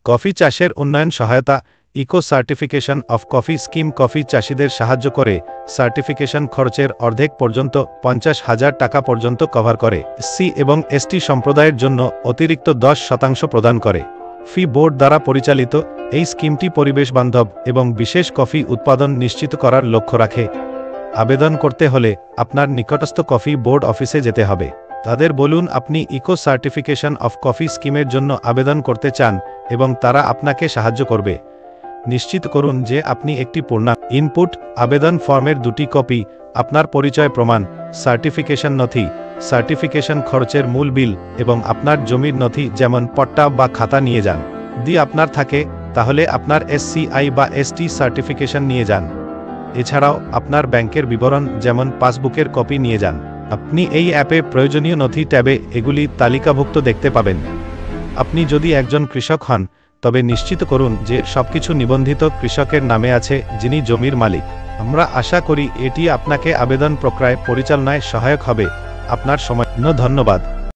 Coffee চাষের উন্নয়ন সহায়তা eco certification of coffee scheme coffee চাষিদের সাহায্য করে সার্টিফিকেশন খরচের অর্ধেক পর্যন্ত 50,000 টাকা পর্যন্ত কভার করে। সি এবং এসটি সম্প্রদায়ের জন্য অতিরিক্ত 10% প্রদান করে। ফি বোর্ড দ্বারা পরিচালিত এই স্কিমটি পরিবেশ বান্ধব এবং বিশেষ কফি উৎপাদন নিশ্চিত করার লক্ষ্য রাখে। আবেদন করতে হলে আপনার নিকটস্থ কফি বোর্ড অফিসে যেতে হবে। তাদের বলুন আপনি ইকো সার্টিফিকেশন অফ কফি স্কিমের জন্য আবেদন করতে চান এবং তারা আপনাকে সাহায্য করবে। নিশ্চিত করুন যে আপনি একটি পূর্ণাঙ্গ ইনপুট আবেদন ফর্মের 2টি কপি, আপনার পরিচয় প্রমাণ, সার্টিফিকেশন নথি, সার্টিফিকেশন খরচের মূল বিল এবং আপনার জমির নথি যেমন পট্টা বা খাতা নিয়ে যান। যদি আপনার থাকে তাহলে আপনার এসসিআই বা এসটি সার্টিফিকেশন নিয়ে যান। এছাড়াও আপনার ব্যাংকের বিবরণ যেমন পাসবুকের কপি নিয়ে যান। আপনি এই অ্যাপে প্রয়োজনীয় নথি ট্যাবে এগুলি তালিকাভুক্ত দেখতে পাবেন। আপনি যদি একজন কৃষক হন তবে নিশ্চিত করুন যে সবকিছু নিবন্ধিত কৃষকের নামে আছে যিনি জমির মালিক। আমরা আশা করি এটি আপনাকে আবেদন প্রক্রিয়া পরিচালনায় সহায়ক হবে। আপনার সময় ধন্যবাদ।